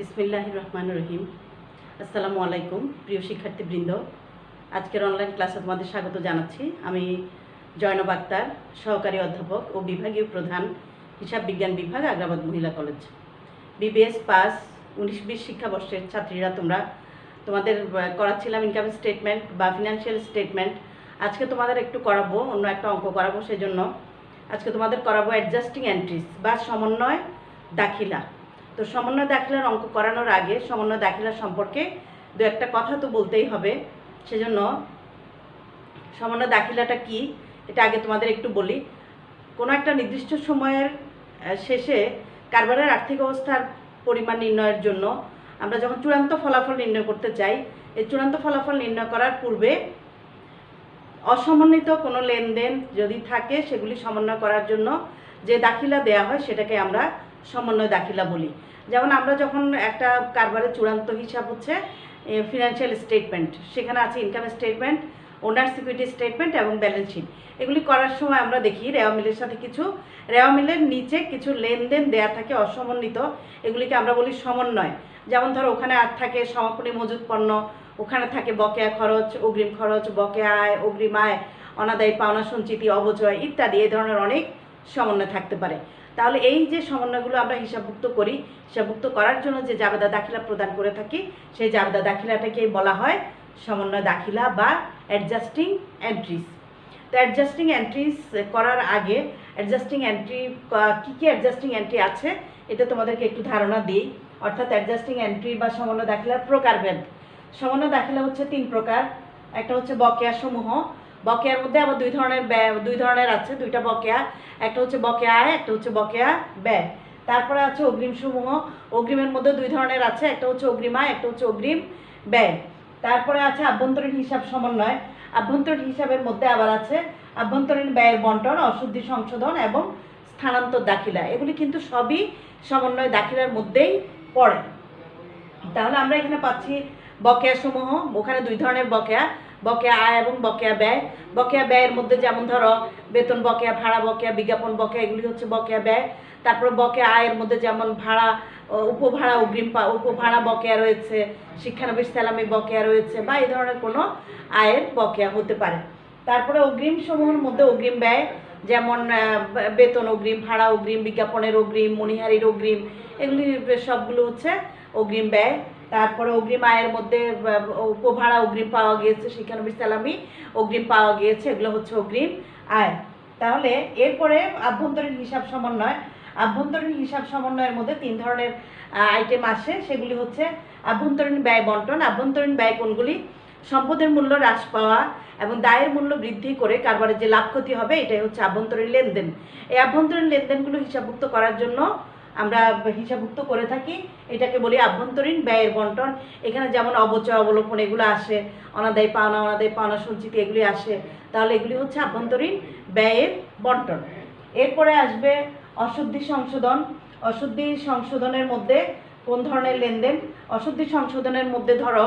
বিসমিল্লাহির রহমানির রহিম। আসসালামু আলাইকুম প্রিয় শিক্ষার্থীবৃন্দ, আজকের অনলাইন ক্লাসে তোমাদের স্বাগত জানাচ্ছি। আমি জয়নব আক্তার, সহকারী অধ্যাপক ও বিভাগীয় প্রধান, হিসাব বিজ্ঞান বিভাগ, আগ্রাবাদ মহিলা কলেজ। বিবিএস পাস 19-20 শিক্ষাবর্ষের ছাত্রীরা তোমাদের করাচ্ছিলাম ইনকাম স্টেটমেন্ট বা ফিনান্সিয়াল স্টেটমেন্ট। আজকে তোমাদের একটু করাবো, অন্য একটা অঙ্ক করাবো, সেজন্য আজকে তোমাদের করাবো অ্যাডজাস্টিং এন্ট্রিজ বা সমন্বয় দাখিলা। তো সমন্বয় দাখিলার অঙ্ক করানোর আগে সমন্বয় দাখিলা সম্পর্কে দু একটা কথা তো বলতেই হবে। সেজন্য সমন্বয় দাখিলাটা কি এটা আগে তোমাদের একটু বলি। কোনো একটা নির্দিষ্ট সময়ের শেষে কারবারের আর্থিক অবস্থার পরিমাণ নির্ণয়ের জন্য আমরা যখন চূড়ান্ত ফলাফল নির্ণয় করতে চাই, এই চূড়ান্ত ফলাফল নির্ণয় করার পূর্বে অসমন্বিত কোনো লেনদেন যদি থাকে সেগুলি সমন্বয় করার জন্য যে দাখিলা দেয়া হয় সেটাকে আমরা সমন্বয় দাখিলা বলি। যেমন আমরা যখন একটা কারবারের চূড়ান্ত হিসাব হচ্ছে ফিনান্সিয়াল স্টেটমেন্ট, সেখানে আছে ইনকাম স্টেটমেন্ট, ওনার সিকিউরিটি স্টেটমেন্ট এবং ব্যালেন্স শিট। এগুলি করার সময় আমরা দেখি রেওয়া মিলের সাথে রেওয়া মিলের নিচে কিছু লেনদেন দেয়া থাকে অসমন্বিত, এগুলিকে আমরা বলি সমন্বয়। যেমন ধরো ওখানে আর থাকে সমাপনী মজুদ পণ্য, ওখানে থাকে বকেয়া খরচ, অগ্রিম খরচ, বকেয়া আয়, অগ্রিম আয়, অনাদায়ী পাওনা সঞ্চিতি, অবচয় ইত্যাদি এই ধরনের অনেক সমন্বয় থাকতে পারে। তাহলে এই যে সমন্বয়গুলো আমরা হিসাবভুক্ত করি, হিসাবভুক্ত করার জন্য যে জাবেদা দাখিলা প্রদান করে থাকি, সেই জাবেদা দাখিলাটাকেই বলা হয় সমন্বয় দাখিলা বা অ্যাডজাস্টিং এন্ট্রিজ। তো অ্যাডজাস্টিং এন্ট্রিজ করার আগে অ্যাডজাস্টিং এন্ট্রি কী অ্যাডজাস্টিং এন্ট্রি আছে এটা তোমাদেরকে একটু ধারণা দিই। অর্থাৎ অ্যাডজাস্টিং এন্ট্রি বা সমন্বয় দাখিলার প্রকারভেদ। সমন্বয় দাখিলা হচ্ছে 3 প্রকার। একটা হচ্ছে বকেয়া সমূহ। বকেয়ার মধ্যে আবার দুই ধরনের আছে, দুইটা বকেয়া। একটা হচ্ছে বকেয়া আয়, একটা হচ্ছে বকেয়া ব্যয়। তারপরে আছে অগ্রিম সমূহ। অগ্রিমের মধ্যে 2 ধরনের আছে, একটা হচ্ছে অগ্রিম আয়, একটা হচ্ছে অগ্রিম ব্যয়। তারপরে আছে আভ্যন্তরীণ হিসাব সমন্বয়। আভ্যন্তরীণ হিসাবের মধ্যে আবার আছে আভ্যন্তরীণ ব্যয়ের বন্টন, অশুদ্ধি সংশোধন এবং স্থানান্তর দাখিলা। এগুলি কিন্তু সবই সমন্বয় দাখিলার মধ্যেই পড়ে। তাহলে আমরা এখানে পাচ্ছি বকেয়া সমূহ। ওখানে 2 ধরনের বকেয়া, বকেয়া আয় এবং বকেয়া ব্যয়। বকেয়া ব্যয়ের মধ্যে যেমন ধরো বেতন বকেয়া, ভাড়া বকেয়া, বিজ্ঞাপন বকেয়া, এগুলি হচ্ছে বকেয়া ব্যয়। তারপরে বকেয়া আয়ের মধ্যে যেমন ভাড়া, উপভাড়া, উপভাড়া বকেয়া রয়েছে, শিক্ষানবিশ সালামি বকেয়া রয়েছে, বা এই ধরনের কোনো আয়ের বকেয়া হতে পারে। তারপরে অগ্রিম সমূহের মধ্যে অগ্রিম ব্যয়, যেমন বেতন অগ্রিম, ভাড়া অগ্রিম, বিজ্ঞাপনের অগ্রিম, মণিহারির অগ্রিম, এগুলি সবগুলো হচ্ছে অগ্রিম ব্যয়। তারপরে অগ্রিম আয়ের মধ্যে উপভাড়া অগ্রিম পাওয়া গিয়েছে, শিক্ষানবিশ সালামি অগ্রিম পাওয়া গিয়েছে, এগুলো হচ্ছে অগ্রিম আয়। তাহলে এরপরে আভ্যন্তরীণ হিসাব সমন্বয়। আভ্যন্তরীণ হিসাব সমন্বয়ের মধ্যে 3 ধরনের আইটেম আসে, সেগুলি হচ্ছে আভ্যন্তরীণ ব্যয় বন্টন। আভ্যন্তরীণ ব্যয় কোনগুলি? সম্পদের মূল্য হ্রাস পাওয়া এবং দায়ের মূল্য বৃদ্ধি করে কারবারের যে লাভ ক্ষতি হবে, এটাই হচ্ছে আভ্যন্তরীণ লেনদেন। এই আভ্যন্তরীণ লেনদেনগুলো হিসাবভুক্ত করার জন্য আমরা হিসাবভুক্ত করে থাকি, এটাকে বলি আভ্যন্তরীণ ব্যয়ের বন্টন। এখানে যেমন অবচয়, অবলোপন এগুলো আসে, অনাদায়ী পাওনা সঞ্চিতি এগুলি আসে। তাহলে এগুলি হচ্ছে আভ্যন্তরীণ ব্যয়ের বন্টন। এরপরে আসবে অশুদ্ধি সংশোধন। অশুদ্ধি সংশোধনের মধ্যে কোন ধরনের লেনদেন? অশুদ্ধি সংশোধনের মধ্যে ধরো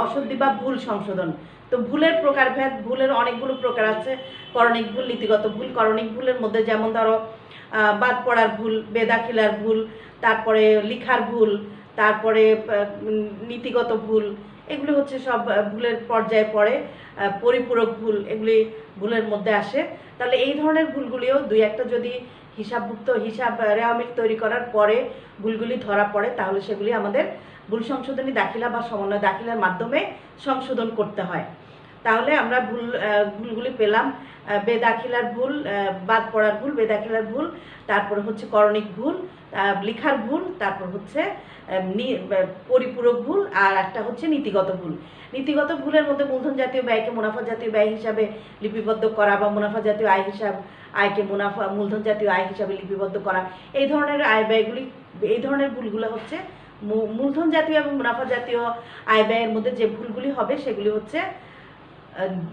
অশুদ্ধি বা ভুল সংশোধন। তো ভুলের প্রকারভেদ, ভুলের অনেকগুলো প্রকার আছে। করণিক ভুল, নীতিগত ভুল। করণিক ভুলের মধ্যে যেমন ধরো বাদ পড়ার ভুল, বেদাখিলার ভুল, তারপরে লিখার ভুল, তারপরে নীতিগত ভুল, এগুলি হচ্ছে সব ভুলের পর্যায়ে পড়ে। পরিপূরক ভুল, এগুলি ভুলের মধ্যে আসে। তাহলে এই ধরনের ভুলগুলিও 2-1টা যদি হিসাব রেওয়া মিল তৈরি করার পরে ভুলগুলি ধরা পড়ে, তাহলে সেগুলি আমাদের ভুল সংশোধনী দাখিলা বা সমন্বয় দাখিলার মাধ্যমে সংশোধন করতে হয়। তাহলে আমরা ভুলগুলি পেলাম: বেদাখিলার ভুল, বাদ পড়ার ভুল, বেদাখিলার ভুল, তারপরে হচ্ছে করণিক ভুল, লিখার ভুল, তারপর হচ্ছে পরিপূরক ভুল, আর একটা হচ্ছে নীতিগত ভুল। নীতিগত ভুলের মধ্যে মূলধন জাতীয় ব্যয়কে মুনাফা জাতীয় ব্যয় হিসাবে লিপিবদ্ধ করা, বা মুনাফা জাতীয় আয়কে মূলধন জাতীয় আয় হিসাবে লিপিবদ্ধ করা, এই ধরনের আয় ব্যয়গুলি, এই ধরনের ভুলগুলো হচ্ছে মূলধন জাতীয় এবং মুনাফা জাতীয় আয় ব্যয়ের মধ্যে যে ভুলগুলি হবে সেগুলি হচ্ছে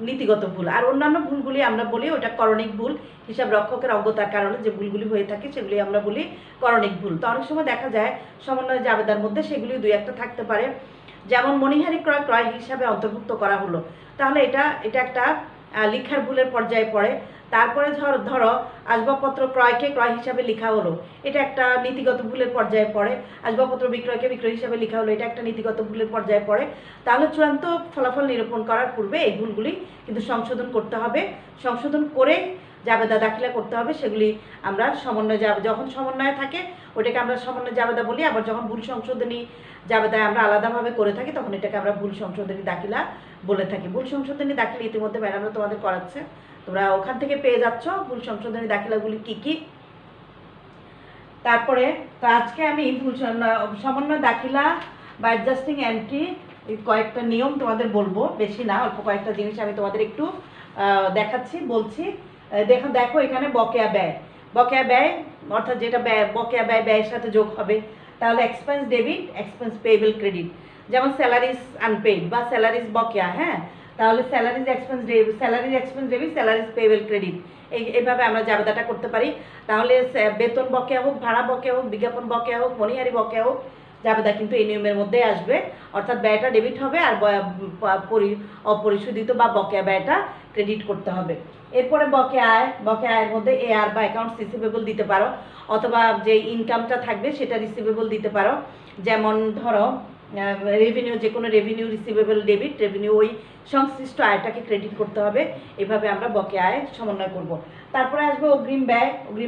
নীতিগত ভুল। আর অন্যান্য ভুলগুলি আমরা বলি ওটা করণিক ভুল। হিসাব রক্ষকের অজ্ঞতার কারণে যে ভুলগুলি হয়ে থাকে সেগুলি আমরা বলি করণিক ভুল। তো অনেক সময় দেখা যায় সমন্বয় জাবেদার মধ্যে সেগুলি 2-1টা থাকতে পারে। যেমন মণিহারি ক্রয় হিসাবে অন্তর্ভুক্ত করা হলো, তাহলে এটা একটা লিখার ভুলের পর্যায়ে পড়ে। তারপরে ধরো আসবাবপত্র ক্রয়কে ক্রয় হিসাবে লেখা হলো, এটা একটা নীতিগত ভুলের পর্যায়ে পড়ে। আসবাবপত্র বিক্রয়কে বিক্রয় হিসাবে লেখা হলো, এটা একটা নীতিগত ভুলের পর্যায়ে পড়ে। তাহলে চূড়ান্ত ফলাফল নিরূপণ করার পূর্বে এই ভুলগুলি কিন্তু সংশোধন করতে হবে। সংশোধন করে জাবেদা দাখিলা করতে হবে। সেগুলি আমরা সমন্বয় যখন সমন্বয়ে থাকে ওটাকে আমরা সমন্বয় জাবেদা বলি, আবার যখন ভুল সংশোধনী জাবেদায় আমরা আলাদাভাবে করে থাকি তখন এটাকে আমরা ভুল সংশোধনী দাখিলা বলে থাকি। ভুল সংশোধনী দাখিলা ইতিমধ্যে ম্যাডামরা তোমাদের করাচ্ছে, তোমরা ওখান থেকে পেয়ে যাচ্ছ ভুল সংশোধনী দাখিলাগুলি কী কী। তারপরে তো আজকে আমি ভুল সমন্বয় দাখিলা বা অ্যাডজাস্টিং এন্ট্রি কয়েকটা নিয়ম তোমাদের বলবো, বেশি না, অল্প কয়েকটা জিনিস আমি তোমাদের একটু দেখাচ্ছি, বলছি। দেখো এখানে বকেয়া ব্যয় অর্থাৎ যেটা বকেয়া ব্যয়ের সাথে যোগ হবে, তাহলে expense debit, expense payable credit. যেমন স্যালারিজ আনপেইড বা স্যালারিজ বকেয়া, হ্যাঁ, তাহলে salaries expense debit, salaries payable credit, এইভাবে আমরা জাবেদাটা করতে পারি। তাহলে বেতন বকেয়া হোক, ভাড়া বকেয়া হোক, বিজ্ঞাপন বকেয়া হোক, মনিহারি বকেয়া হোক, জাবেদা কিন্তু এই নিয়মের মধ্যে আসবে। অর্থাৎ ব্যয়টা ডেবিট হবে আর অপরিশোধিত বা বকেয়া ব্যয়টা ক্রেডিট করতে হবে। এরপরে বকেয়া আয়ের মধ্যে এআর বা অ্যাকাউন্টস রিসিভেবল দিতে পারো, অথবা যে ইনকামটা থাকবে সেটা রিসিভেবল দিতে পারো। যেমন ধরো রেভিনিউ, যে কোনো রেভিনিউ রিসিভেবল ডেবিট, রেভিনিউ ওই সংশ্লিষ্ট আয়টাকে ক্রেডিট করতে হবে। এভাবে আমরা বকেয়া আয় সমন্বয় করব। তারপরে আসবে অগ্রিম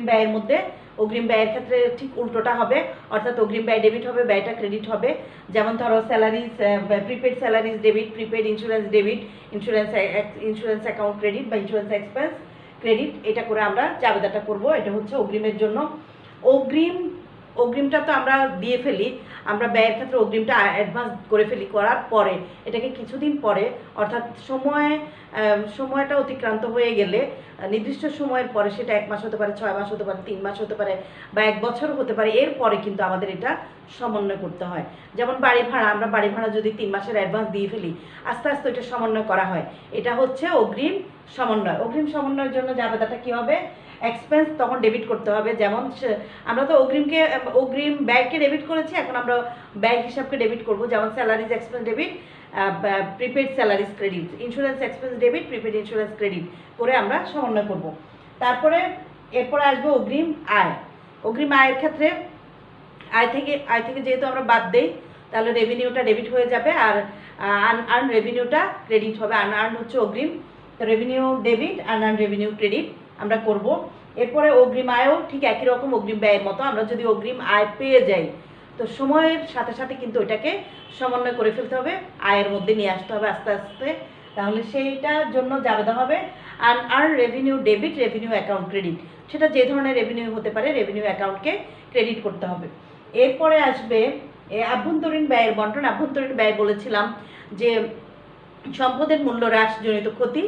ব্যয়ের মধ্যে অগ্রিম ব্যয়ের ক্ষেত্রে ঠিক উল্টোটা হবে, অর্থাৎ অগ্রিম ব্যয় ডেবিট হবে, ব্যয়টা ক্রেডিট হবে। যেমন ধরো salaries, prepaid salaries debit, prepaid insurance debit, insurance account credit বা ইন্স্যুরেন্স এক্সপেন্স ক্রেডিট, এটা করে আমরা জাবেদাটা করব। এটা হচ্ছে অগ্রিমের জন্য। অগ্রিমটা তো আমরা দিয়ে ফেলি, আমরা ব্যয়ের ক্ষেত্রে অগ্রিমটা অ্যাডভান্স করে ফেলি, করার পরে এটাকে কিছুদিন পরে, অর্থাৎ সময়টা অতিক্রান্ত হয়ে গেলে, নির্দিষ্ট সময়ের পরে, সেটা 1 মাস হতে পারে, 6 মাস হতে পারে, 3 মাস হতে পারে, বা 1 বছর হতে পারে, এরপরে কিন্তু আমাদের এটা সমন্বয় করতে হয়। যেমন আমরা বাড়ি ভাড়া যদি 3 মাসের অ্যাডভান্স দিয়ে ফেলি, আস্তে আস্তে এটা সমন্বয় করা হয়। এটা হচ্ছে অগ্রিম সমন্বয়। অগ্রিম সমন্বয়ের জন্য জাবেদাটা কী হবে? এক্সপেন্স তখন ডেবিট করতে হবে। যেমন আমরা তো অগ্রিম ব্যয়কে ডেবিট করেছি, এখন আমরা ব্যয় হিসাবকে ডেবিট করব। যেমন salaries expense debit, prepaid salaries credit, insurance expense debit, prepaid insurance credit করে আমরা সমন্বয় করব। তারপরে এরপরে আসবে অগ্রিম আয়। অগ্রিম আয়ের ক্ষেত্রে আয় থেকে যেহেতু আমরা বাদ দেই, তাহলে রেভিনিউটা ডেবিট হয়ে যাবে, আর আনআর্ন রেভিনিউটা ক্রেডিট হবে। আনআর্ন হচ্ছে অগ্রিম, তো revenue debit, unearned revenue credit আমরা করব। এরপরে অগ্রিম আয়ও ঠিক একই রকম অগ্রিম ব্যয়ের মতো, আমরা যদি অগ্রিম আয় পেয়ে যাই তো সময়ের সাথে সাথে কিন্তু ওইটাকে সমন্বয় করে ফেলতে হবে, আয়ের মধ্যে নিয়ে আসতে হবে আস্তে আস্তে। তাহলে সেইটার জন্য জাবেদা হবে unearned revenue debit, revenue account credit. সেটা যে ধরনের রেভিনিউ হতে পারে, রেভিনিউ অ্যাকাউন্টকে ক্রেডিট করতে হবে। এরপরে আসবে আভ্যন্তরীণ ব্যয়ের বন্টন। আভ্যন্তরীণ ব্যয় বলেছিলাম যে সম্পদের মূল্য হ্রাসজনিত ক্ষতি,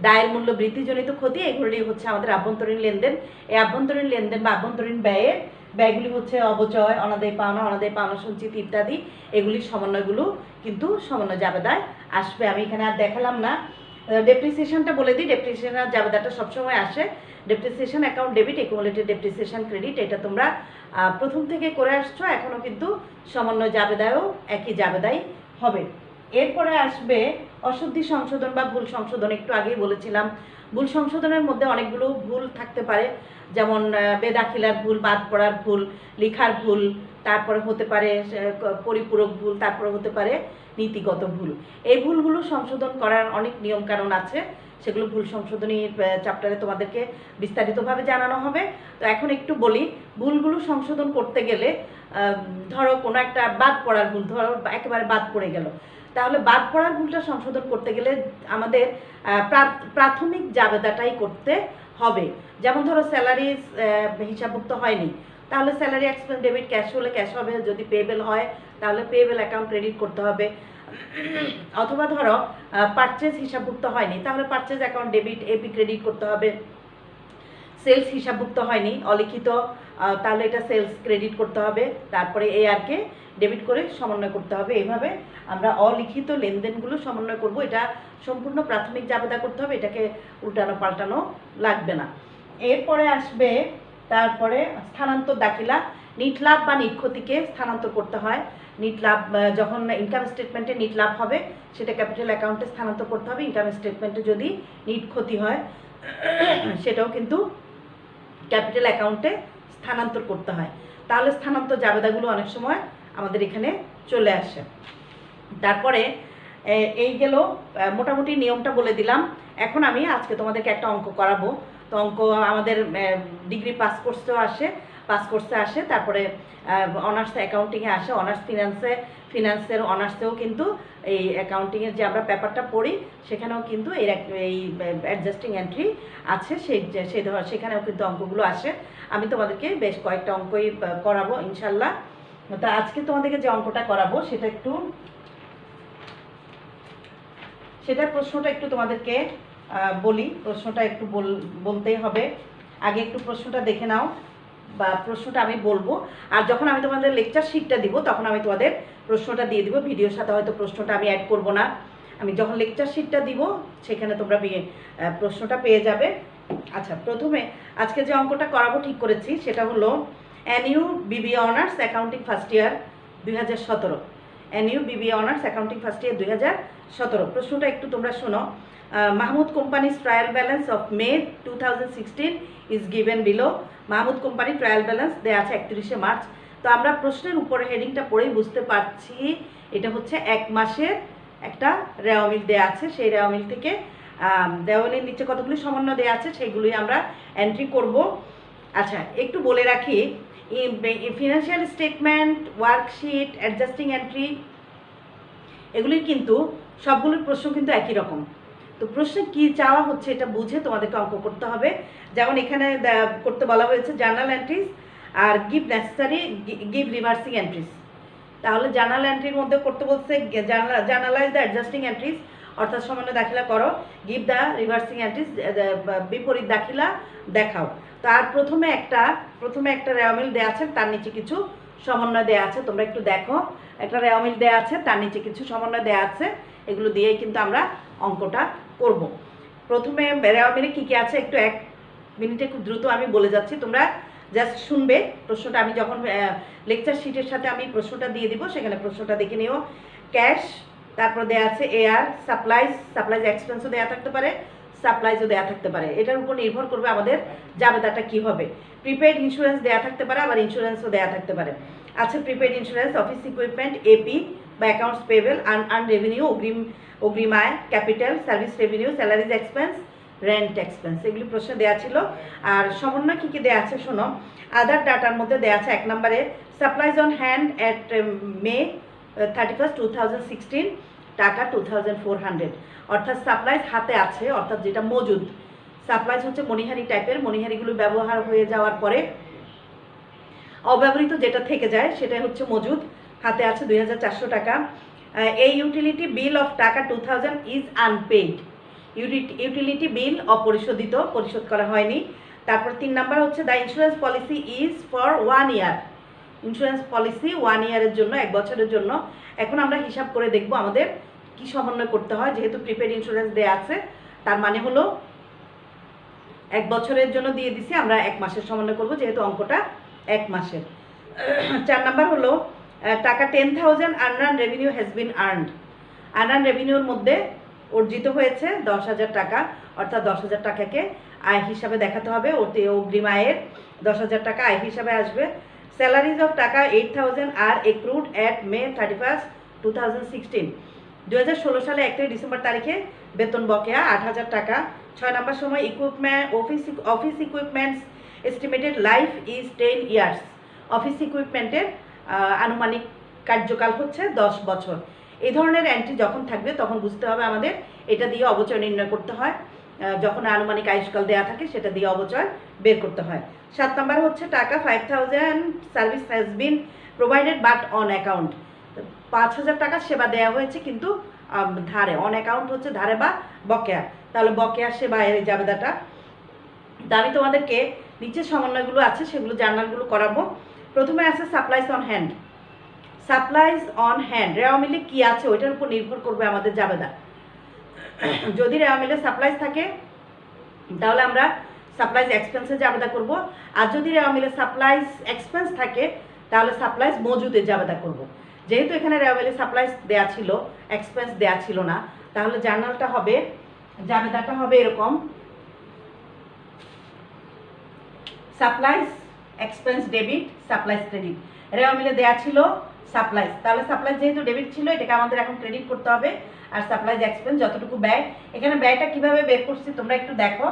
দায়ের মূল্য বৃদ্ধিজনিত ক্ষতি, এগুলি হচ্ছে আমাদের আভ্যন্তরীণ লেনদেন। এই আভ্যন্তরীণ লেনদেন বা আভ্যন্তরীণ ব্যয়গুলি হচ্ছে অবচয়, অনাদায়ী পাওনা সঞ্চিত ইত্যাদি। এগুলির সমন্বয়গুলো কিন্তু সমন্বয় জাবেদায় আসবে। আমি এখানে আর দেখালাম না। ডেপ্রিসিয়েশনটা বলে দিই, ডেপ্রিসিয়েশনের জাবেদাটা সবসময় আসে। Depreciation account debit, accumulated depreciation credit, এটা তোমরা প্রথম থেকে করে আসছো, এখনও কিন্তু সমন্বয় জাবেদায়ও একই জাবেদাই হবে। এরপরে আসবে অশুদ্ধি সংশোধন বা ভুল সংশোধন। একটু আগেই বলেছিলাম ভুল সংশোধনের মধ্যে অনেকগুলো ভুল থাকতে পারে, যেমন বেদাখিলার ভুল, বাদ পড়ার ভুল, লেখার ভুল, তারপরে হতে পারে পরিপূরক ভুল, তারপরে হতে পারে নীতিগত ভুল। এই ভুলগুলো সংশোধন করার অনেক নিয়মকানুন আছে, সেগুলো ভুল সংশোধনী চ্যাপ্টারে তোমাদেরকে বিস্তারিতভাবে জানানো হবে। তো এখন একটু বলি, ভুলগুলো সংশোধন করতে গেলে ধরো কোনো একটা বাদ পড়ার ভুল, ধরো একেবারে বাদ পড়ে গেল, তাহলে বাদ পড়ার ভুলটা সংশোধন করতে গেলে আমাদের প্রাথমিক জাবেদাটাই করতে হবে। যেমন ধরো স্যালারিজ হিসাবভুক্ত হয়নি, তাহলে স্যালারি এক্সপেন্স ডেবিট, ক্যাশ হলে ক্যাশ হবে, যদি পেয়েবেল হয় তাহলে পেয়েবেল অ্যাকাউন্ট ক্রেডিট করতে হবে। অথবা ধরো পারচেজ হিসাবভুক্ত হয়নি, তাহলে purchase account debit, AP credit করতে হবে। সেলস হিসাবভুক্ত হয়নি, অলিখিত, তাহলে এটা সেলস ক্রেডিট করতে হবে। তারপরে এআরকে ডেবিট করে সমন্বয় করতে হবে। এইভাবে আমরা অলিখিত লেনদেনগুলো সমন্বয় করব। এটা সম্পূর্ণ প্রাথমিক জাবেদা করতে হবে, এটাকে উল্টানো পাল্টানো লাগবে না। এরপরে আসবে তারপরে স্থানান্তর দাখিলা। নিট লাভ বা নিট ক্ষতিকে স্থানান্তর করতে হয়। নিট লাভ যখন ইনকাম স্টেটমেন্টে নিট লাভ হবে সেটা ক্যাপিটাল অ্যাকাউন্টে স্থানান্তর করতে হবে। ইনকাম স্টেটমেন্টে যদি নিট ক্ষতি হয়, সেটাও কিন্তু ক্যাপিটাল অ্যাকাউন্টে স্থানান্তর করতে হয়। তাহলে স্থানান্তর জাবেদাগুলো অনেক সময় আমাদের এখানে চলে আসে। তারপরে এই গেল মোটামুটি নিয়মটা বলে দিলাম। এখন আমি আজকে তোমাদেরকে একটা অঙ্ক করাবো। তো অঙ্ক আমাদের ডিগ্রি পাস কোর্সে আসে, তারপরে অনার্স অ্যাকাউন্টিংয়ে আসে, অনার্স ফিনান্সের অনার্সেও কিন্তু এই অ্যাকাউন্টিংয়ের যে আমরা পেপারটা পড়ি সেখানেও কিন্তু এই অ্যাডজাস্টিং এন্ট্রি আছে, সেখানেও কিন্তু অঙ্কগুলো আসে। আমি তোমাদেরকে বেশ কয়েকটা অঙ্কই করাবো ইনশাল্লাহ। তা আজকে তোমাদেরকে যে অঙ্কটা করাবো সেটার প্রশ্নটা একটু তোমাদেরকে বলি। প্রশ্নটা একটু বলতেই হবে। আগে একটু প্রশ্নটা দেখে নাও, বা প্রশ্নটা আমি বলবো, আর যখন আমি তোমাদের লেকচার শিটটা দিব তখন আমি তোমাদের প্রশ্নটা দিয়ে দিব। ভিডিওর সাথে হয়তো প্রশ্নটা আমি অ্যাড করব না, আমি যখন লেকচার শিটটা দিব সেখানে তোমরা প্রশ্নটা পেয়ে যাবে। আচ্ছা, প্রথমে আজকে যে অঙ্কটা করাবো ঠিক করেছি সেটা হলো NU BBA honours accounting first year 2017। NU BBA honours accounting first year 2017। প্রশ্নটা একটু তোমরা শোনো। Mahmud companies trial balance of May 2016 is given below. Mahmud company trial balance দেওয়া আছে 31শে মার্চ। তো আমরা প্রশ্নের উপরে হেডিংটা পড়েই বুঝতে পারছি এটা হচ্ছে 1 মাসের একটা রেওয়া মিল দেওয়া আছে। সেই রেওয়া মিল থেকে দেওয়ালের নিচে কতগুলি সমন্বয় দেওয়া আছে সেগুলোই আমরা এন্ট্রি করব। আচ্ছা, একটু বলে রাখি, financial statement, worksheet, adjusting entry এগুলির কিন্তু সবগুলোর প্রশ্ন কিন্তু একই রকম। তো প্রশ্নে কী চাওয়া হচ্ছে এটা বুঝে তোমাদেরকে অঙ্ক করতে হবে। যেমন এখানে করতে বলা হয়েছে জার্নাল এন্ট্রিজ আর গিভ রিভার্সিং এন্ট্রিজ। তাহলে জার্নাল এন্ট্রির মধ্যে করতে বলছে জার্নালাইজ দ্য অ্যাডজাস্টিং এন্ট্রিজ, অর্থাৎ সমন্বয় দাখিলা করো। গিভ দ্য রিভার্সিং এন্ট্রিজ, বিপরীত দাখিলা দেখাও। তার প্রথমে একটা রেওয়া মিল দেওয়া আছে, তার নিচে কিছু সমন্বয় দেওয়া আছে। তোমরা একটু দেখো, একটা রেওয়া মিল দেওয়া আছে, তার নিচে কিছু সমন্বয় দেওয়া আছে। এগুলো দিয়েই কিন্তু আমরা অঙ্কটা করব। প্রথমে রেওয়া মিলে কী কী আছে একটু 1 মিনিটে খুব দ্রুত আমি বলে যাচ্ছি, তোমরা জাস্ট শুনবে। প্রশ্নটা আমি যখন লেকচার শিটের সাথে আমি প্রশ্নটা দিয়ে দিব সেখানে প্রশ্নটা দেখে নিও। ক্যাশ, তারপর দেওয়া আছে এয়ার, সাপ্লাইজ এক্সপেন্সও দেওয়া থাকতে পারে, সাপ্লাইজও দেওয়া থাকতে পারে। এটার উপর নির্ভর করবে আমাদের জাবেদাটা কী হবে। প্রিপেড ইন্স্যুরেন্স দেওয়া থাকতে পারে, আবার ইন্স্যুরেন্সও দেওয়া থাকতে পারে। আচ্ছা, prepaid insurance, office equipment, AP বা অ্যাকাউন্টস পেয়েবল, আর্ন রেভিনিউ, অগ্রিম আয়, capital, service revenue, salaries expense, rent expense, এগুলি প্রশ্নে দেওয়া ছিল। আর সমন্বয় কী কী দেওয়া আছে শোনো। আদার ডাটার মধ্যে দেওয়া আছে 1 নম্বরে সাপ্লাইজ অন হ্যান্ড অ্যাট মে 31, 2016 টাকা 2400, অর্থাৎ সাপ্লাইজ হাতে আছে, অর্থাৎ যেটা মজুদ। সাপ্লাইজ হচ্ছে মণিহারি টাইপের, মণিহারিগুলো ব্যবহার হয়ে যাওয়ার পরে অব্যবহৃত যেটা থেকে যায় সেটাই হচ্ছে মজুদ, হাতে আছে 2400 টাকা। এই ইউটিলিটি বিল অফ টাকা 2000 ইজ আনপেইড, ইউটিলিটি বিল অপরিশোধিত, পরিশোধ করা হয়নি। তারপর 3 নাম্বার হচ্ছে the insurance policy is for 1 year, insurance policy 1 ইয়ারের জন্য, 1 বছরের জন্য। এখন আমরা হিসাব করে দেখব আমাদের কি সমন্বয় করতে হয়। যেহেতু প্রিপেড ইন্স্যুরেন্স দেওয়া আছে তার মানে হলো 1 বছরের জন্য দিয়ে দিছি, আমরা 1 মাসের সমন্বয় করব যেহেতু অঙ্কটা 1 মাসের। 4 নাম্বার হলো টাকা 10,000 আনরান রেভিনিউ হ্যাজ বিন আর্নড, আনরান রেভিনিউর মধ্যে অর্জিত হয়েছে 10,000 টাকা, অর্থাৎ 10,000 টাকাকে আয় হিসাবে দেখাতে হবে। ওতে অগ্রিম আয়ের 10,000 টাকা আয় হিসাবে আসবে। স্যালারিজ অফ টাকা 8,000 আর এক্রুড অ্যাট মে 31, 2016, 2016 সালে 1 ডিসেম্বর তারিখে বেতন বকেয়া 8,000 টাকা। 6 নম্বর সময় office equipments estimated life is 10 years, office ইকুইপমেন্টের আনুমানিক কার্যকাল হচ্ছে 10 বছর। এই ধরনের এন্ট্রি যখন থাকবে তখন বুঝতে হবে আমাদের এটা দিয়ে অবচয় নির্ণয় করতে হয়। যখন আনুমানিক আয়ুষ্কাল দেওয়া থাকে সেটা দিয়ে অবচয় বের করতে হয়। 7 নম্বর হচ্ছে টাকা 5,000 service has been provided but on account, 5,000 টাকা সেবা দেওয়া হয়েছে কিন্তু ধারে, অন অ্যাকাউন্ট হচ্ছে ধারে বা বকেয়া। তাহলে বকেয়া সেবা এর জাবেদাটা। তা আমি তোমাদেরকে নিচে সমন্বয়গুলো আছে সেগুলো জার্নালগুলো করাবো। প্রথমে আছে supplies on hand. Supplies on hand রেওয়া মিলে কী আছে ওইটার উপর নির্ভর করবে আমাদের জাবেদা। যদি রেওয়া মিলে সাপ্লাইজ থাকে তাহলে আমরা সাপ্লাইজ এক্সপেন্সে জাবেদা করব, আর যদি রেওয়া মিলে সাপ্লাইজ এক্সপেন্স থাকে তাহলে সাপ্লাইজ মজুদে জাবেদা করব। যেহেতু এখানে রেওয়া মিলে সাপ্লাইজ দেওয়া ছিল, এক্সপেন্স দেওয়া ছিল না, তাহলে জার্নালটা হবে, জাবেদাটা হবে এরকম। Supplies expense debit, supplies credit, এরাও মিলে দেওয়া ছিল সাপ্লাইজ। তাহলে সাপ্লাইজ যেহেতু ডেবিট ছিল, এটাকে আমাদের এখন ক্রেডিট করতে হবে। আর সাপ্লাইজ এক্সপেন্স যতটুকু ব্যয়, এখানে ব্যয়টা কিভাবে বের করছি তোমরা একটু দেখো।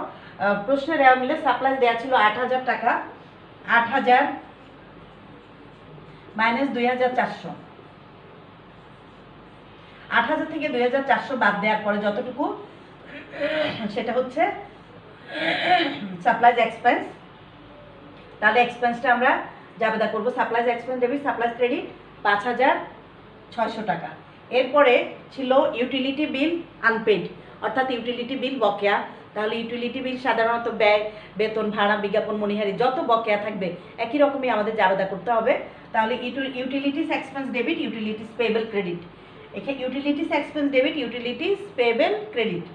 প্রশ্নে রেওয়া মিলে সাপ্লাইজ দেওয়া ছিল 8,000 টাকা, 8,000 মাইনাস 2,400, 8,000 থেকে 2,400 বাদ দেওয়ার পরে যতটুকু, সেটা হচ্ছে সাপ্লাইজ এক্সপেন্স। তাহলে এক্সপেন্সটা আমরা জাবেদা করবো, supplies expense debit, supplies credit 5,600 টাকা। এরপরে ছিল ইউটিলিটি বিল আনপেড, অর্থাৎ ইউটিলিটি বিল বকেয়া। তাহলে ইউটিলিটি বিল সাধারণত ব্যয়, বেতন, ভাড়া, বিজ্ঞাপন, মণিহারি যত বকেয়া থাকবে একই রকমই আমাদের জাবেদা করতে হবে। তাহলে utilities expense debit, utilities payable credit. এখানে utilities expense debit, utilities payable credit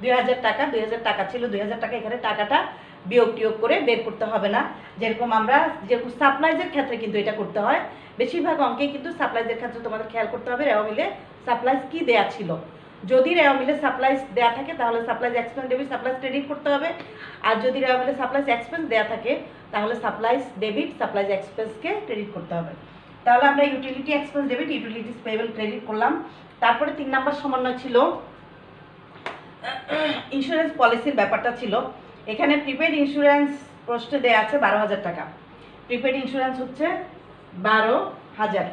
2,000 টাকা, 2,000 টাকা ছিল, 2,000 টাকা এখানে টাকাটা বিয়োগ টিয়োগ করে বের করতে হবে না। যেরকম সাপ্লাইজের ক্ষেত্রে কিন্তু এটা করতে হয়, বেশিরভাগ অঙ্কেই কিন্তু সাপ্লাইজের ক্ষেত্রে তোমাদের খেয়াল করতে হবে রেওয়া মিলে সাপ্লাইজ কি দেয়া ছিল। যদি রেওয়া মিলে সাপ্লাইজ দেয়া থাকে তাহলে supplies expense debit, supplies credit করতে হবে। আর যদি রেওয়া মিলে সাপ্লাইজ এক্সপেন্স দেয়া থাকে তাহলে সাপ্লাইজ ডেবিট, সাপ্লাইজ এক্সপেন্সকে ক্রেডিট করতে হবে। তাহলে আমরা utility expense debit, utilities payable credit করলাম। তারপরে 3 নম্বর সমন্বয় ছিল ইন্স্যুরেন্স পলিসির ব্যাপারটা ছিল। এখানে প্রিপেড ইন্স্যুরেন্স প্রশ্নে দেওয়া আছে 12,000 টাকা। প্রিপেড ইন্স্যুরেন্স হচ্ছে 12,000।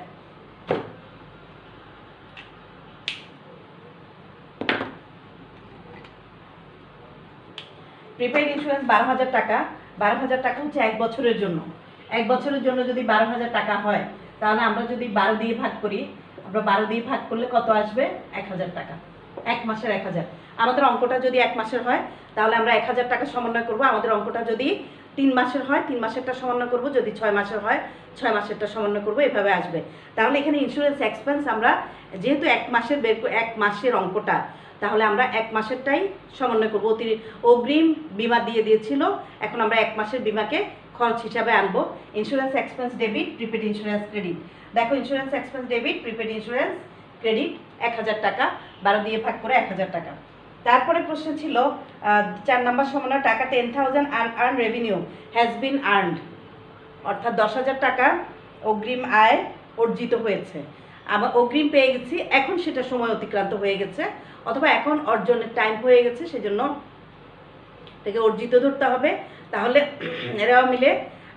প্রিপেড ইন্স্যুরেন্স 12,000 টাকা। 12,000 টাকা হচ্ছে 1 বছরের জন্য। 1 বছরের জন্য যদি 12,000 টাকা হয়, তাহলে আমরা যদি 12 দিয়ে ভাগ করি, আমরা 12 দিয়ে ভাগ করলে কত আসবে? 1,000 টাকা। 1 মাসের 1,000। আমাদের অঙ্কটা যদি 1 মাসের হয় তাহলে আমরা 1,000 টাকা সমন্বয় করব। আমাদের অঙ্কটা যদি 3 মাসের হয় 3 মাসেরটা সমন্বয় করব, যদি 6 মাসের হয় 6 মাসেরটা সমন্বয় করব, এভাবে আসবে। তাহলে এখানে ইন্স্যুরেন্স এক্সপেন্স আমরা যেহেতু 1 মাসের 1 মাসের অঙ্কটা, তাহলে আমরা 1 মাসেরটাই সমন্বয় করব। অগ্রিম বিমা দিয়ে দিয়েছিল, এখন আমরা 1 মাসের বিমাকে খরচ হিসাবে আনবো। Insurance expense debit, prepaid insurance credit. দেখো insurance expense debit, prepaid insurance credit 1,000 টাকা, 12 দিয়ে ভাগ করে 1,000 টাকা। তারপরে প্রশ্ন ছিল 4 নম্বর সমন্বয় টাকা 10,000 earn revenue has been earned, অর্থাৎ 10,000 টাকা অগ্রিম আয় অর্জিত হয়েছে। আবার অগ্রিম পেয়ে গেছি, এখন সেটা সময় অতিক্রান্ত হয়ে গেছে, অথবা এখন অর্জনের টাইম হয়ে গেছে, সেজন্য এটাকে অর্জিত ধরতে হবে। তাহলে এরাও মিলে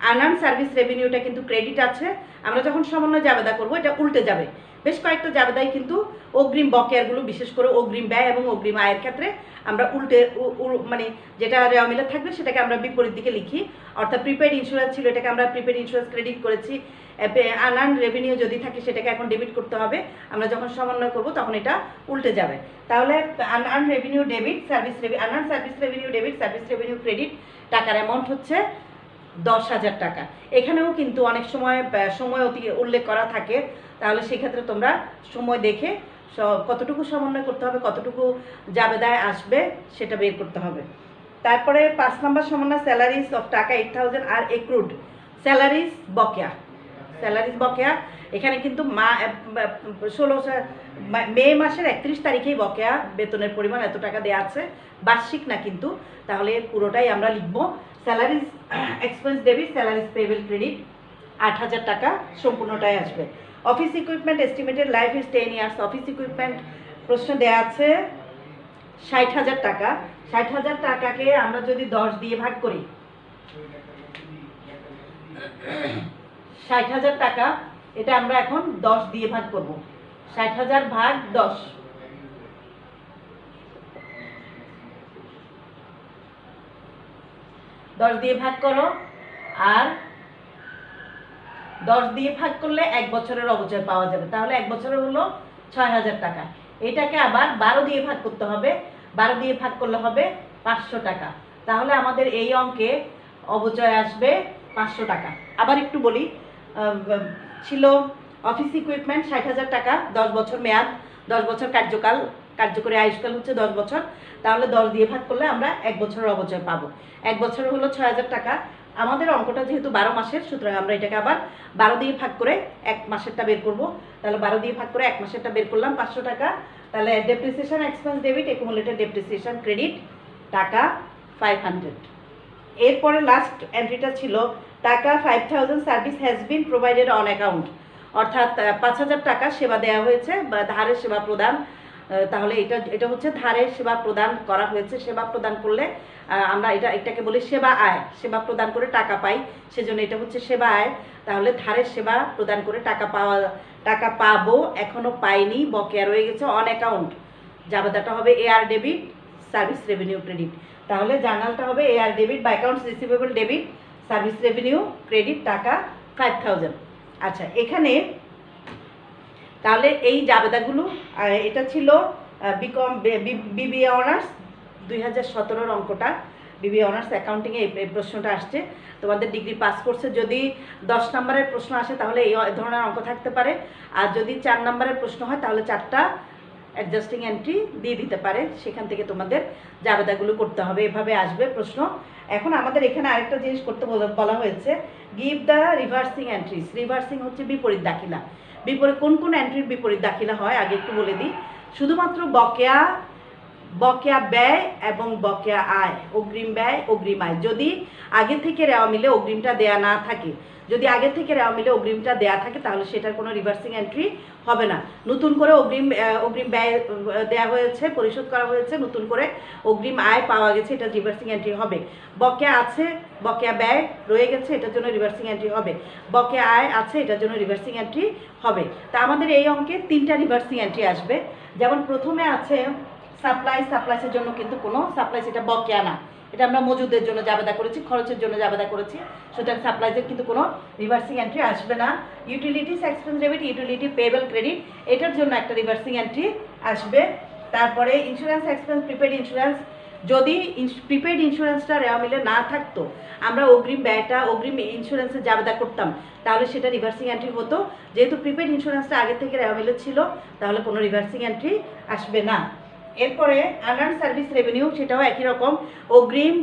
আনআর্ন সার্ভিস রেভিনিউটা কিন্তু ক্রেডিট আছে। আমরা যখন সমন্বয় জাবেদা করব এটা উল্টে যাবে। বেশ কয়েকটা জাবেদাই কিন্তু অগ্রিম বকেয়ারগুলো, বিশেষ করে অগ্রিম ব্যয় এবং অগ্রিম আয়ের ক্ষেত্রে আমরা উল্টে মানে যেটা রেওয়া মিলে থাকবে সেটাকে আমরা বিপরীত দিকে লিখি। অর্থাৎ প্রিপেড ইন্স্যুরেন্স ছিল, এটাকে আমরা প্রিপেড ইন্স্যুরেন্স ক্রেডিট করেছি। আনআর্ন রেভিনিউ যদি থাকে সেটাকে এখন ডেবিট করতে হবে। আমরা যখন সমন্বয় করব তখন এটা উল্টে যাবে। তাহলে unearned revenue debit, unearned service revenue debit, service revenue credit, টাকার অ্যামাউন্ট হচ্ছে 10,000 টাকা। এখানেও কিন্তু অনেক সময় উল্লেখ করা থাকে, তাহলে সেক্ষেত্রে তোমরা সময় দেখে কতটুকু সমন্বয় করতে হবে, কতটুকু জাবেদায় আসবে সেটা বের করতে হবে। তারপরে 5 নম্বর সমন্বয় স্যালারিজ অফ টাকা 8,000 আর এক্রুড, স্যালারিজ বকেয়া, স্যালারিজ বকেয়া। এখানে কিন্তু মে মাসের 31 তারিখেই বকেয়া বেতনের পরিমাণ এত টাকা দেওয়া আছে, বার্ষিক না কিন্তু। তাহলে পুরোটাই আমরা লিখবো salaries expense debit, salaries payable credit 8,000 টাকা সম্পূর্ণটাই আসবে। Office equipment estimated life is 10 years. Office equipment প্রশ্ন দেওয়া আছে 60,000 টাকা। 60,000 টাকাকে আমরা যদি 10 দিয়ে ভাগ করি, 60,000 টাকা, এটা আমরা এখন 10 দিয়ে ভাগ করব। 60,000 ভাগ 10, 10 দিয়ে ভাগ করো। আর 10 দিয়ে ভাগ করলে 1 বছরের অবচয় পাওয়া যাবে। তাহলে 1 বছরে হলো 6,000 টাকা। এটাকে আবার 12 দিয়ে ভাগ করতে হবে। 12 দিয়ে ভাগ করলে হবে 500 টাকা। তাহলে আমাদের এই অঙ্কে অবচয় আসবে 500 টাকা। আবার একটু বলি, ছিল অফিস ইকুইপমেন্ট 60,000 টাকা, 10 বছর মেয়াদ, 10 বছর কার্যকরী আয়ুষ্কাল হচ্ছে 10 বছর। তাহলে 10 দিয়ে ভাগ করলে আমরা 1 বছরের অবচয় পাবো। 1 বছরে হলো 6,000 টাকা। আমাদের অঙ্কটা যেহেতু 12 মাসের, সুতরাং আমরা এটাকে আবার 12 দিয়ে ভাগ করে 1 মাসেরটা বের করব। তাহলে 12 দিয়ে ভাগ করে 1 মাসেরটা বের করলাম 500 টাকা। তাহলে depreciation expense debit, accumulated depreciation credit টাকা 500। এরপরে লাস্ট এন্ট্রিটা ছিল টাকা 5000 service has been provided on account, অর্থাৎ 5000 টাকা সেবা দেওয়া হয়েছে বা ধারের সেবা প্রদান। তাহলে এটা হচ্ছে ধারের সেবা প্রদান করা হয়েছে। সেবা প্রদান করলে আমরা এটাকে বলি সেবা আয়। সেবা প্রদান করে টাকা পাই, সেজন্য এটা হচ্ছে সেবা আয়। তাহলে ধারের সেবা প্রদান করে টাকা পাবো, এখনো পাইনি, বকেয়া রয়ে গেছে অন অ্যাকাউন্ট। জাবেদাটা হবে AR debit service revenue credit. তাহলে জার্নালটা হবে এআর ডেবিট বা accounts receivable debit service revenue credit টাকা 5000। আচ্ছা, এখানে তাহলে এই জাবেদাগুলো, এটা ছিল বিকম বিবিএ অনার্স 2017 অঙ্কটা, বিবিএ অনার্স অ্যাকাউন্টিংয়ে এই প্রশ্নটা আসছে। তোমাদের ডিগ্রি পাস কোর্সে যদি 10 নম্বরের প্রশ্ন আসে তাহলে এই ধরনের অঙ্ক থাকতে পারে, আর যদি 4 নম্বরের প্রশ্ন হয় তাহলে 4টা অ্যাডজাস্টিং এন্ট্রি দিয়ে দিতে পারে, সেখান থেকে তোমাদের জাবেদাগুলো করতে হবে। এভাবে আসবে প্রশ্ন। এখন আমাদের এখানে আরেকটা জিনিস করতে বলা হয়েছে, give the reversing entries. Reversing হচ্ছে বিপরীত দাখিলা। বিপরীত কোন কোন এন্ট্রির বিপরীত দাখিলা হয় আগে একটু বলে দিই। শুধুমাত্র বকেয়া ব্যয় এবং বকেয়া আয়, অগ্রিম ব্যয় অগ্রিম আয়। যদি আগে থেকে রেওয়া মিলে অগ্রিমটা দেয়া না থাকে, যদি আগে থেকে রেওয়া মিলে অগ্রিমটা দেয়া থাকে তাহলে সেটার কোনো রিভার্সিং এন্ট্রি হবে না। নতুন করে অগ্রিম ব্যয় দেওয়া হয়েছে, পরিশোধ করা হয়েছে, নতুন করে অগ্রিম আয় পাওয়া গেছে, এটা রিভার্সিং এন্ট্রি হবে। বকেয়া আছে, বকেয়া ব্যয় রয়ে গেছে, এটার জন্য রিভার্সিং এন্ট্রি হবে। বকেয়া আয় আছে, এটার জন্য রিভার্সিং এন্ট্রি হবে। তা আমাদের এই অঙ্কে 3টা রিভার্সিং এন্ট্রি আসবে। যেমন প্রথমে আছে সাপ্লাইসের জন্য কিন্তু কোনো সাপ্লাইস, এটা বকেয়া না, এটা আমরা মজুদের জন্য জাবেদা করেছি, খরচের জন্য জাবেদা করেছি, সুতরাং সাপ্লাইজের কিন্তু কোনো রিভার্সিং এন্ট্রি আসবে না। Utilities expense debit, utility payable credit, এটার জন্য একটা রিভার্সিং এন্ট্রি আসবে। তারপরে ইন্স্যুরেন্স এক্সপেন্স, প্রিপেড ইন্স্যুরেন্স, যদি প্রিপেড ইন্স্যুরেন্সটা রেওয়া মিলে না থাকতো, আমরা অগ্রিম ব্যয়টা অগ্রিম ইন্স্যুরেন্সে জাবেদা করতাম, তাহলে সেটা রিভার্সিং এন্ট্রি হতো। যেহেতু প্রিপেড ইন্স্যুরেন্সটা আগে থেকে রেওয়া মিলে ছিল, তাহলে কোনো রিভার্সিং এন্ট্রি আসবে না। এরপরে আনআর্ন সার্ভিস রেভিনিউ, সেটাও একই রকম, অগ্রিম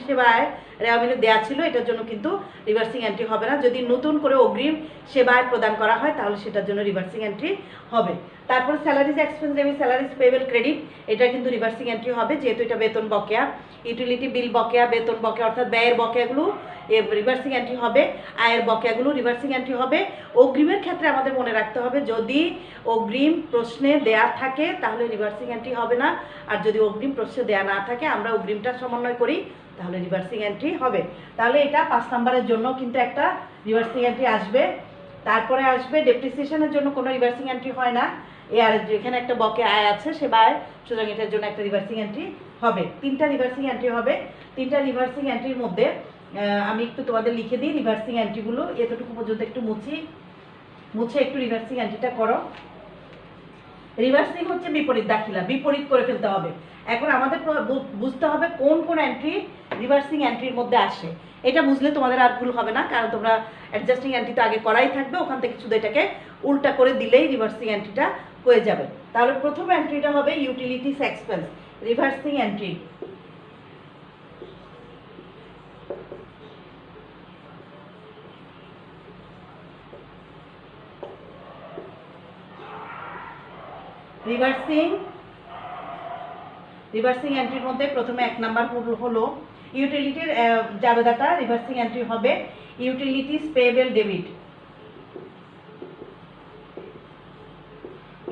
সেবায় রেওয়া মিলে দেওয়া ছিল, এটার জন্য কিন্তু রিভার্সিং এন্ট্রি হবে না। যদি নতুন করে অগ্রিম সেবায় প্রদান করা হয় তাহলে সেটার জন্য রিভার্সিং এন্ট্রি হবে। তারপর salaries expense debit, salaries payable credit, এটা কিন্তু রিভার্সিং এন্ট্রি হবে, যেহেতু এটা বেতন বকেয়া। ইউটিলিটি বিল বকেয়া, বেতন বকেয়া, অর্থাৎ ব্যয়ের বকেয়াগুলো রিভার্সিং এন্ট্রি হবে, আয়ের বকেয়াগুলো রিভার্সিং এন্ট্রি হবে। অগ্রিমের ক্ষেত্রে আমাদের মনে রাখতে হবে, যদি অগ্রিম প্রশ্নে দেয়া থাকে তাহলে রিভার্সিং এন্ট্রি হবে না, আর যদি অগ্রিম প্রশ্নে দেয়া না থাকে, আমরা অগ্রিমটা সমন্বয় করি, তাহলে রিভার্সিং এন্ট্রি হবে। তাহলে এটা 5 নম্বরের জন্য কিন্তু একটা রিভার্সিং এন্ট্রি আসবে। তারপরে আসবে ডেপ্রিসিয়েশনের জন্য কোনো রিভার্সিং এন্ট্রি হয় না, আর এখানে একটা বকেয়া আয় আছে সেবায়, সুতরাং এটার জন্য একটা রিভার্সিং এন্ট্রি হবে। 3টা রিভার্সিং এন্ট্রি হবে। 3টা রিভার্সিং এন্ট্রির মধ্যে আমি একটু তোমাদের লিখে দিই রিভার্সিং এন্ট্রিগুলো, এতটুকু পর্যন্ত একটু মুছে একটু রিভার্সিং এন্ট্রিটা করো। রিভার্সিং হচ্ছে বিপরীত দাখিলা, বিপরীত করে ফেলতে হবে। এখন আমাদের বুঝতে হবে কোন কোন এন্ট্রি রিভার্সিং এন্ট্রির মধ্যে আসে। এটা বুঝলে তোমাদের আর ভুল হবে না, কারণ তোমরা অ্যাডজাস্টিং এন্ট্রি তো আগে করাই থাকবে, ওখান থেকে শুধু এটাকে উল্টা করে দিলেই রিভার্সিং এন্ট্রিটা হয়ে যাবে। তাহলে প্রথম এন্ট্রিটা হবে utilities expense, reversing entry. Reversing এন্ট্রির মধ্যে প্রথমে 1 নাম্বার হলো ইউটিলিটির জাবেদাটা রিভার্সিং এন্ট্রি হবে utilities payable debit,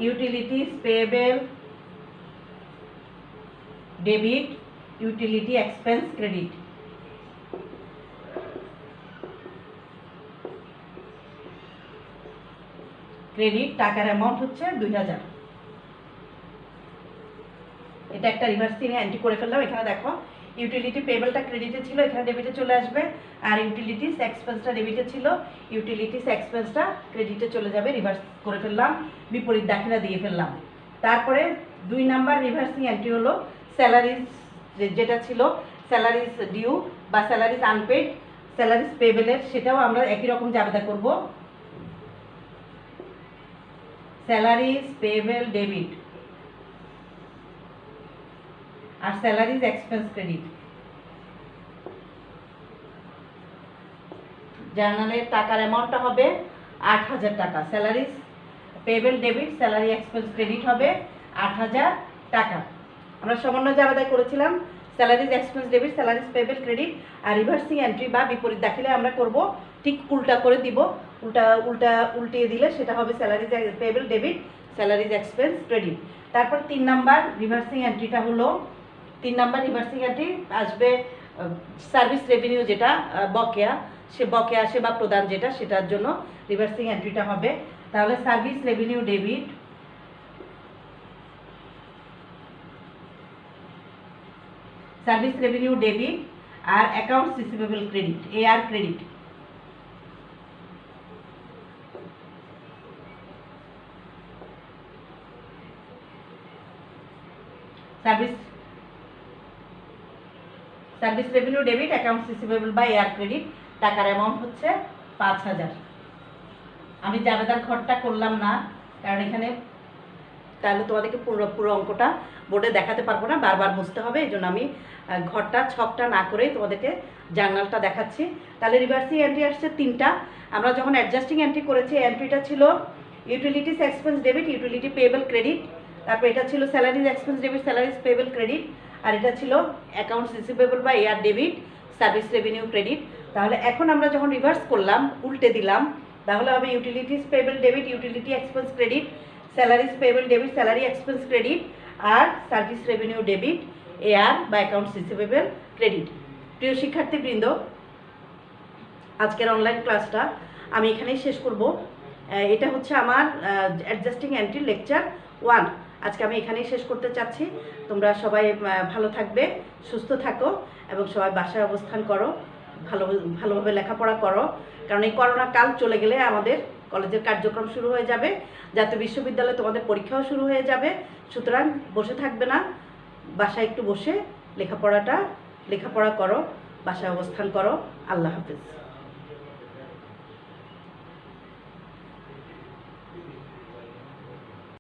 utilities payable debit, utility expense credit. Credit টাকার অ্যামাউন্ট হচ্ছে 2000। এটা একটা রিভার্সিং এন্ট্রি করে ফেললাম। এখানে দেখো ইউটিলিটি পেয়েবলটা ক্রেডিটে ছিল, এখানে ডেবিটে চলে আসবে, আর ইউটিলিটিস এক্সপেন্সটা ডেবিটে ছিল, ইউটিলিটিস এক্সপেন্সটা ক্রেডিটে চলে যাবে। রিভার্স করে ফেললাম, বিপরীত দাখিলা দিয়ে ফেললাম। তারপরে 2 নাম্বার রিভার্সিং এন্ট্রি হলো স্যালারিজ, যেটা ছিল স্যালারিজ ডিউ বা স্যালারিজ আনপেড, স্যালারিজ পেয়েবলের, সেটাও আমরা একই রকম জাবেদা করব, স্যালারিজ পেয়েবল ডেবিট আর স্যালারিজ এক্সপেন্স ক্রেডিট। জার্নালের টাকার অ্যামাউন্টটা হবে 8000 টাকা। Salaries payable debit, salary expense credit হবে 8000 টাকা। আমরা সমন্বয় জাবেদা করেছিলাম salaries expense debit, salaries payable credit. আর রিভার্সিং এন্ট্রি বা বিপরীত দাখিলে আমরা করব ঠিক উল্টা করে দিব, উল্টিয়ে দিলে সেটা হবে salaries payable debit, salaries expense credit. তারপর 3 নাম্বার রিভার্সিং এন্ট্রিটা হলো, 3 নাম্বার রিভার্সিং এন্ট্রি আসবে সার্ভিস রেভিনিউ, যেটা বকেয়া, সে বকেয়া সেবা প্রদান যেটা, সেটার জন্য রিভার্সিং এন্ট্রিটা হবে। তাহলে service revenue debit, service revenue debit আর accounts receivable credit, AR credit. Service revenue debit, accounts receivable বা এআর ক্রেডিট, টাকার অ্যামাউন্ট হচ্ছে 5000। আমি জাবেদার ঘরটা করলাম না, কারণ এখানে তাহলে তোমাদেরকে পুরো অঙ্কটা বোর্ডে দেখাতে পারবো না, বারবার বুঝতে হবে, এই জন্য আমি ঘরটা ছকটা না করেই তোমাদেরকে জার্নালটা দেখাচ্ছি। তাহলে রিভার্সিং এন্ট্রি আসছে 3টা। আমরা যখন অ্যাডজাস্টিং এন্ট্রি করেছি, এন্ট্রিটা ছিল utilities expense debit, utility payable credit, তারপর এটা ছিল salaries expense debit, salaries payable credit, আর এটা ছিল অ্যাকাউন্টস রিসিভেবল বা AR debit, service revenue credit. তাহলে এখন আমরা যখন রিভার্স করলাম, উল্টে দিলাম, তাহলে হবে utilities payable debit, utility expense credit, salaries payable debit, salary expense credit, আর সার্ভিস রেভিনিউ ডেবিট, এআর বা অ্যাকাউন্টস রিসিভেবল ক্রেডিট। প্রিয় শিক্ষার্থীবৃন্দ, আজকের অনলাইন ক্লাসটা আমি এখানেই শেষ করব। এটা হচ্ছে আমার অ্যাডজাস্টিং এন্ট্রি লেকচার 1। আজকে আমি এখানেই শেষ করতে চাচ্ছি। তোমরা সবাই ভালো থাকবে, সুস্থ থাকো এবং সবাই বাসায় অবস্থান করো, ভালোভাবে লেখাপড়া করো, কারণ এই করোনা কাল চলে গেলে আমাদের কলেজের কার্যক্রম শুরু হয়ে যাবে, জাতীয় বিশ্ববিদ্যালয়ে তোমাদের পরীক্ষাও শুরু হয়ে যাবে। সুতরাং বসে থাকবে না, বাসায় একটু বসে লেখাপড়া করো, বাসায় অবস্থান করো। আল্লাহ হাফেজ।